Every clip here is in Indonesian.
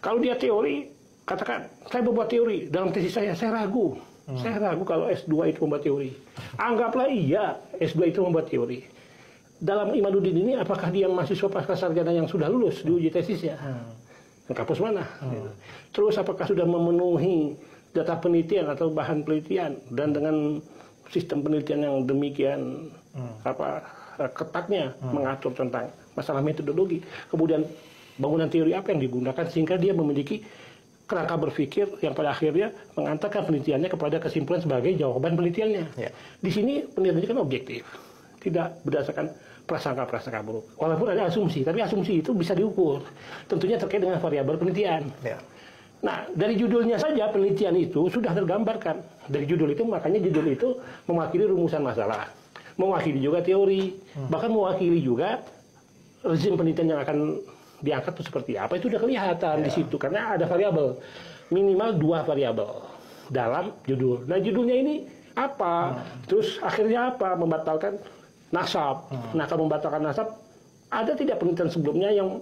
Kalau dia teori, katakan, saya membuat teori dalam tesis saya ragu. Saya ragu kalau S2 itu membuat teori. Anggaplah iya, S2 itu membuat teori. Dalam Imaduddin ini, apakah dia mahasiswa pasca sarjana yang sudah lulus di uji tesisnya? Kampus mana? Terus apakah sudah memenuhi data penelitian atau bahan penelitian, dan dengan sistem penelitian yang demikian ketatnya mengatur tentang masalah metodologi. Kemudian bangunan teori apa yang digunakan sehingga dia memiliki kerangka berpikir yang pada akhirnya mengantarkan penelitiannya kepada kesimpulan sebagai jawaban penelitiannya. Di sini penelitiannya kan objektif, tidak berdasarkan prasangka-prasangka buruk. Walaupun ada asumsi, tapi asumsi itu bisa diukur. Tentunya terkait dengan variabel penelitian. Nah, dari judulnya saja penelitian itu sudah tergambarkan. Dari judul itu, makanya judul itu mewakili rumusan masalah, mewakili juga teori, bahkan mewakili juga rezim penelitian yang akan diangkat itu seperti apa. Itu sudah kelihatan di situ, karena ada variabel, minimal 2 variabel dalam judul. Nah, judulnya ini apa? Terus akhirnya apa? Membatalkan nasab. Nah, kalau membatalkan nasab, ada tidak penelitian sebelumnya yang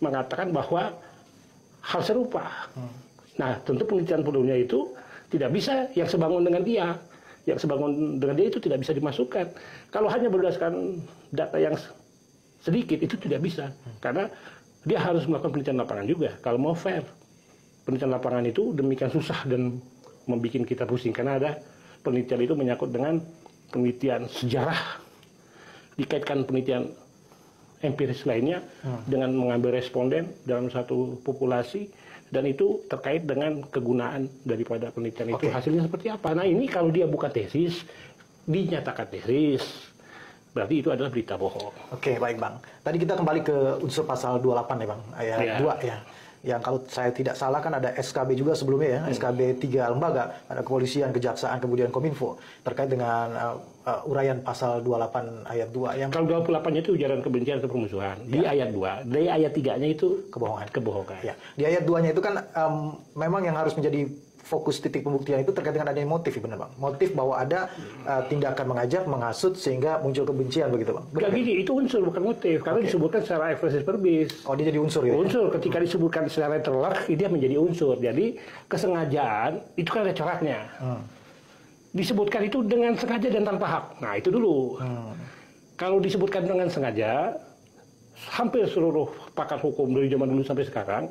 mengatakan bahwa hal serupa? Nah, tentu penelitian sebelumnya itu tidak bisa yang sebangun dengan dia. Yang sebangun dengan dia itu tidak bisa dimasukkan. Kalau hanya berdasarkan data yang sedikit, itu tidak bisa. Karena dia harus melakukan penelitian lapangan juga. Kalau mau fair, penelitian lapangan itu demikian susah dan membuat kita pusing. Karena ada penelitian itu menyangkut dengan penelitian sejarah, dikaitkan penelitian empiris lainnya dengan mengambil responden dalam satu populasi, dan itu terkait dengan kegunaan daripada penelitian itu. Hasilnya seperti apa? Nah, ini kalau dia bukan tesis, dinyatakan tesis, berarti itu adalah berita bohong. Oke, baik Bang. Tadi kita kembali ke unsur pasal 28 ya Bang, ayat 2 ya. Yang kalau saya tidak salah kan ada SKB juga sebelumnya ya, SKB 3 lembaga, ada kepolisian, kejaksaan, kemudian Kominfo, terkait dengan uraian pasal 28 ayat 2. Yang kalau 28-nya itu ujaran kebencian atau permusuhan. Di ayat 2, di ayat 3-nya itu kebohongan. Ya. Di ayat 2-nya itu kan memang yang harus menjadi fokus titik pembuktian itu terkait dengan adanya motif, benar Bang? Motif bahwa ada tindakan mengajak, menghasut sehingga muncul kebencian begitu Bang? Enggak gini, itu unsur bukan motif, karena disebutkan secara ekspres verbis. Oh, dia jadi unsur ya? Unsur, ketika disebutkan secara terlak, dia menjadi unsur. Jadi kesengajaan, itu kan ada coraknya. Disebutkan itu dengan sengaja dan tanpa hak. Nah, itu dulu. Kalau disebutkan dengan sengaja, hampir seluruh pakar hukum dari zaman dulu sampai sekarang,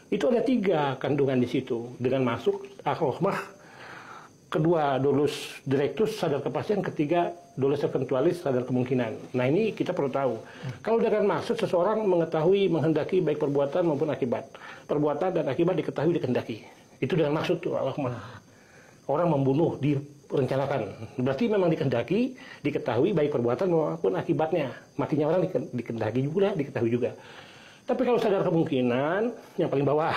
itu ada 3 kandungan di situ. Dengan masuk akhrohmah, kedua dolus directus sadar kepastian, ketiga dolus eventualis sadar kemungkinan. Nah, ini kita perlu tahu. Kalau dengan maksud seseorang mengetahui, menghendaki baik perbuatan maupun akibat. Perbuatan dan akibat diketahui, dikehendaki. Itu dengan maksud tuh akhrohmah. Orang membunuh direncanakan. Berarti memang dikehendaki, diketahui baik perbuatan maupun akibatnya. Matinya orang dikehendaki juga, diketahui juga. Tapi kalau sadar kemungkinan, yang paling bawah,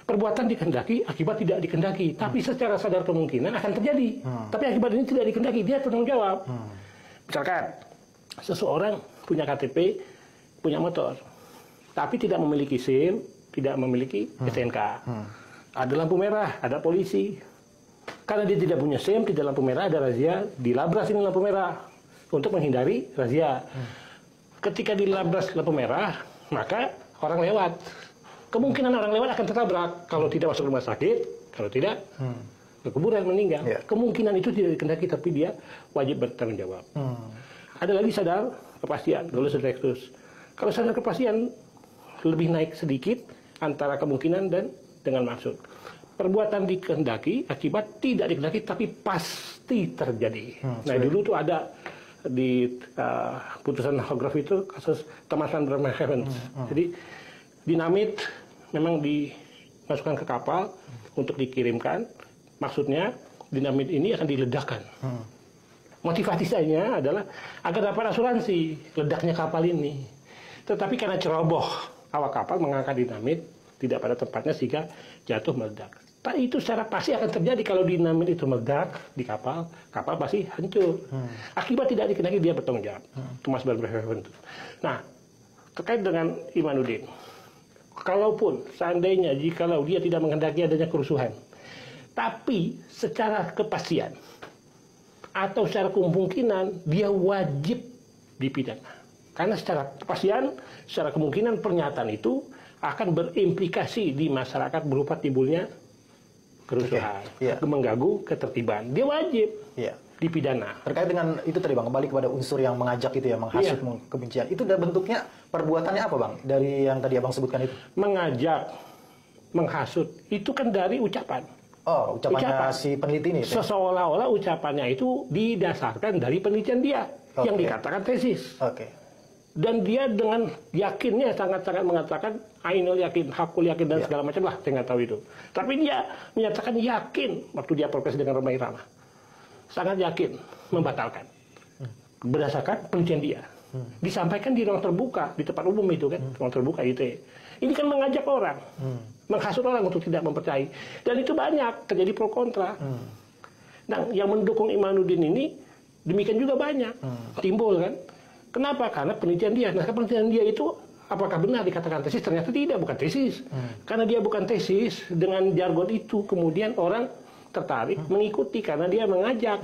perbuatan dikehendaki, akibat tidak dikehendaki. Tapi secara sadar kemungkinan akan terjadi. Tapi akibat ini tidak dikehendaki, dia bertanggung jawab. Misalkan, seseorang punya KTP, punya motor, tapi tidak memiliki SIM, tidak memiliki STNK. Ada lampu merah, ada polisi. Karena dia tidak punya SIM, tidak lampu merah, ada razia, dilabras ini lampu merah untuk menghindari razia. Ketika dilabras lampu merah, maka orang lewat. Kemungkinan orang lewat akan tertabrak. Kalau tidak masuk rumah sakit, kalau tidak berkuburan meninggal. Kemungkinan itu tidak dikehendaki, tapi dia wajib bertanggung jawab. Ada lagi sadar kepastian, dolus rectus. Kalau sadar kepastian lebih naik sedikit antara kemungkinan dan dengan maksud. Perbuatan dikehendaki, akibat tidak dikehendaki, tapi pasti terjadi. Nah, dulu tuh ada di putusan Hogarth itu kasus Thomas Van Havens. Jadi dinamit memang dimasukkan ke kapal untuk dikirimkan. Maksudnya dinamit ini akan diledakkan. Motivasinya adalah agar dapat asuransi ledaknya kapal ini. Tetapi karena ceroboh awak kapal mengangkat dinamit tidak pada tempatnya sehingga jatuh meledak. Tapi itu secara pasti akan terjadi kalau dinamit itu meledak di kapal, kapal pasti hancur. Akibat tidak dikehendaki, dia bertanggung jawab. Thomas Van Havens. Nah, terkait dengan Imaduddin, kalaupun seandainya jikalau dia tidak menghendaki adanya kerusuhan, tapi secara kepastian atau secara kemungkinan dia wajib dipidana. Karena secara kepastian, secara kemungkinan pernyataan itu akan berimplikasi di masyarakat berupa timbulnya kerusuhan, mengganggu ketertiban. Dia wajib dipidana. Terkait dengan itu tadi Bang, kembali kepada unsur yang mengajak itu ya, menghasut kebencian. Itu bentuknya perbuatannya apa Bang? Dari yang tadi Abang sebutkan itu. Mengajak, menghasut, itu kan dari ucapan. Oh, ucapannya si peneliti ini? Seolah-olah ucapannya itu didasarkan dari penelitian dia, yang dikatakan tesis. Dan dia dengan yakinnya sangat-sangat mengatakan, Ainul yakin, hakul yakin, dan segala macam lah, saya nggak tahu itu. Tapi dia menyatakan yakin, waktu dia protes dengan Rhoma Irama. Sangat yakin, membatalkan. Berdasarkan penelitian dia. Disampaikan di ruang terbuka, di tempat umum itu kan, ruang terbuka ITE. Ini kan mengajak orang, menghasut orang untuk tidak mempercayai. Dan itu banyak, terjadi pro kontra. Nah, yang mendukung Imanuddin ini, demikian juga banyak. Timbul kan. Kenapa? Karena penelitian dia. Nah, penelitian dia itu apakah benar dikatakan tesis? Ternyata tidak, bukan tesis. Karena dia bukan tesis, dengan jargon itu kemudian orang tertarik mengikuti karena dia mengajak.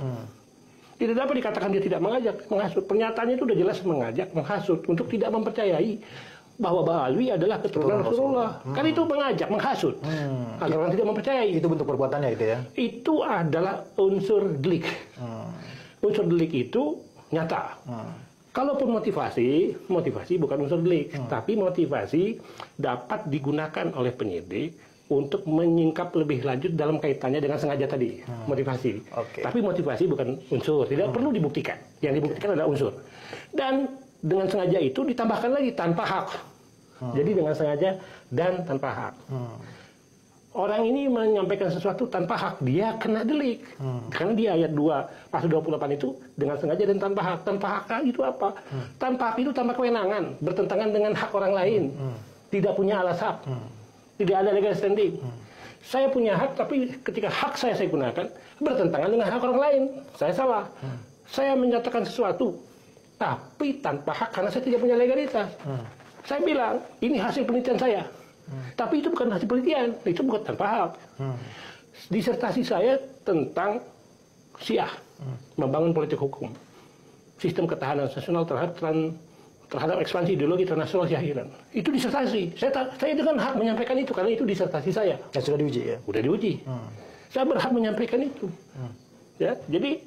Tidak dapat dikatakan dia tidak mengajak, menghasut. Pernyataannya itu sudah jelas mengajak, menghasut untuk tidak mempercayai bahwa Ba'alwi adalah keturunan Rasulullah. Kan itu mengajak, menghasut. Agar orang tidak mempercayai. Itu bentuk perbuatannya itu ya? Itu adalah unsur delik. Unsur delik itu nyata. Kalaupun motivasi bukan unsur delik, tapi motivasi dapat digunakan oleh penyidik untuk menyingkap lebih lanjut dalam kaitannya dengan sengaja tadi, motivasi. Tapi motivasi bukan unsur, tidak perlu dibuktikan. Yang dibuktikan adalah unsur. Dan dengan sengaja itu ditambahkan lagi tanpa hak. Jadi dengan sengaja dan tanpa hak. Orang ini menyampaikan sesuatu tanpa hak, dia kena delik. Karena di ayat 2, pasal 28 itu dengan sengaja dan tanpa hak. Tanpa hak itu apa? Tanpa hak itu tanpa kewenangan, bertentangan dengan hak orang lain. Tidak punya alas hak. Tidak ada legal standing. Saya punya hak, tapi ketika hak saya gunakan, bertentangan dengan hak orang lain. Saya salah. Saya menyatakan sesuatu, tapi tanpa hak karena saya tidak punya legalitas. Saya bilang, ini hasil penelitian saya. Tapi itu bukan hasil penelitian, itu bukan tanpa hak. Disertasi saya tentang Syiah, membangun politik hukum, sistem ketahanan nasional terhadap ekspansi ideologi internasional Syiah Iran. Itu disertasi. Saya dengan hak menyampaikan itu karena itu disertasi saya. Ya sudah diuji ya. Sudah diuji. Saya berhak menyampaikan itu. Ya, jadi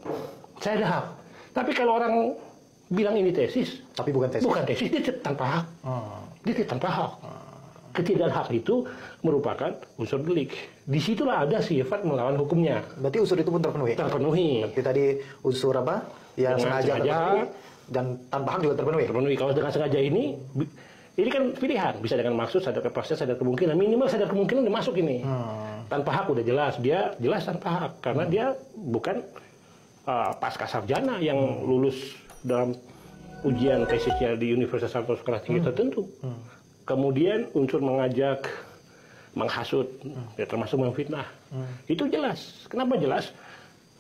saya ada hak. Tapi kalau orang bilang ini tesis, tapi bukan tesis, dia tanpa hak. Dia tanpa hak. Ketidakhak hak itu merupakan unsur delik. Disitulah ada sifat melawan hukumnya. Berarti unsur itu pun terpenuhi? Terpenuhi. Berarti tadi unsur apa? Yang sengaja dan tanpa hak juga terpenuhi? Terpenuhi. Kalau dengan sengaja ini kan pilihan. Bisa dengan maksud, sadar proses, sadar kemungkinan. Minimal sadar kemungkinan udah masuk ini. Tanpa hak udah jelas. Dia jelas tanpa hak. Karena dia bukan pasca sarjana yang lulus dalam ujian tesisnya di Universitas atau sekolah tinggi tertentu. Kemudian unsur mengajak, menghasut, ya termasuk memfitnah. Itu jelas. Kenapa jelas?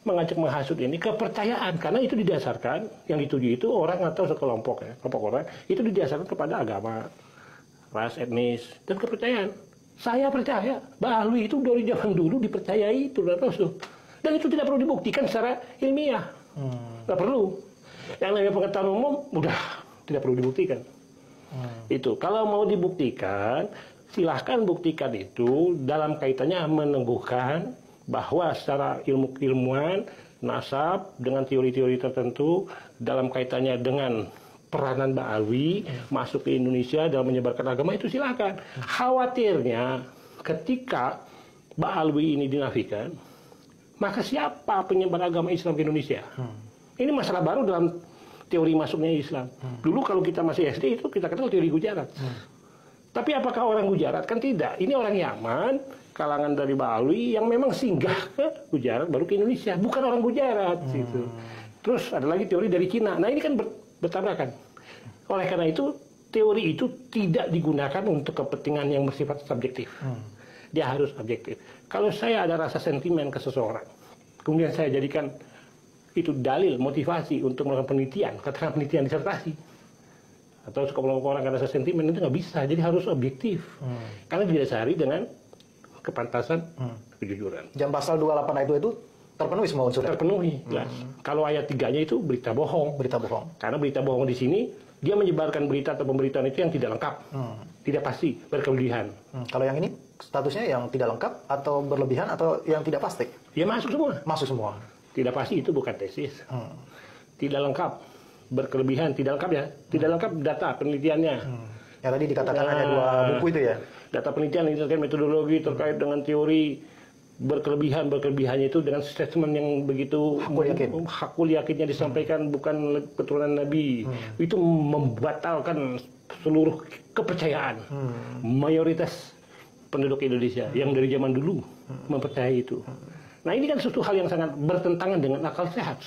Mengajak menghasut ini kepercayaan. Karena itu didasarkan, yang dituju itu orang atau sekelompok, ya, kelompok orang, itu didasarkan kepada agama, ras, etnis, dan kepercayaan. Saya percaya, Ba'alwi itu dari zaman dulu dipercayai itu Rasul. Dan itu tidak perlu dibuktikan secara ilmiah. Nggak perlu. Yang namanya pengetahuan umum, udah tidak perlu dibuktikan. Itu kalau mau dibuktikan, silahkan buktikan itu dalam kaitannya meneguhkan bahwa secara ilmuwan nasab dengan teori-teori tertentu dalam kaitannya dengan peranan Ba'alwi masuk ke Indonesia dalam menyebarkan agama itu silahkan. Khawatirnya ketika Ba'alwi ini dinafikan, maka siapa penyebar agama Islam ke Indonesia? Ini masalah baru dalam teori masuknya Islam. Dulu kalau kita masih SD itu kita kenal teori Gujarat. Tapi apakah orang Gujarat? Kan tidak. Ini orang Yaman, kalangan dari Ba'alwi yang memang singgah ke Gujarat baru ke Indonesia. Bukan orang Gujarat. Gitu. Terus ada lagi teori dari Cina. Nah ini kan bertabrakan. Oleh karena itu teori itu tidak digunakan untuk kepentingan yang bersifat subjektif. Dia harus objektif. Kalau saya ada rasa sentimen ke seseorang, kemudian saya jadikan itu dalil, motivasi untuk melakukan penelitian, katakan penelitian disertasi, atau sekelompok orang karena sentimen, itu nggak bisa, jadi harus objektif, karena didasari dengan kepantasan, kejujuran. Jam pasal 28 itu terpenuhi semua unsur? Terpenuhi, jelas. Kalau ayat 3-nya itu berita bohong. Berita bohong. Karena berita bohong di sini, dia menyebarkan berita atau pemberitaan itu yang tidak lengkap. tidak pasti, berkelebihan. Kalau yang ini statusnya yang tidak lengkap atau berlebihan atau yang tidak pasti? Ya masuk semua. Masuk semua. Tidak pasti itu bukan tesis. Tidak lengkap, berkelebihan, tidak lengkap ya. Tidak lengkap data penelitiannya. Ya tadi dikatakan hanya 2 buku itu ya. Data penelitian ini terkait metodologi, terkait dengan teori, berkelebihannya itu dengan statement yang begitu hakul yakinnya disampaikan, bukan keturunan Nabi. Itu membatalkan seluruh kepercayaan mayoritas penduduk Indonesia yang dari zaman dulu mempercayai itu. Nah ini kan suatu hal yang sangat bertentangan dengan akal sehat.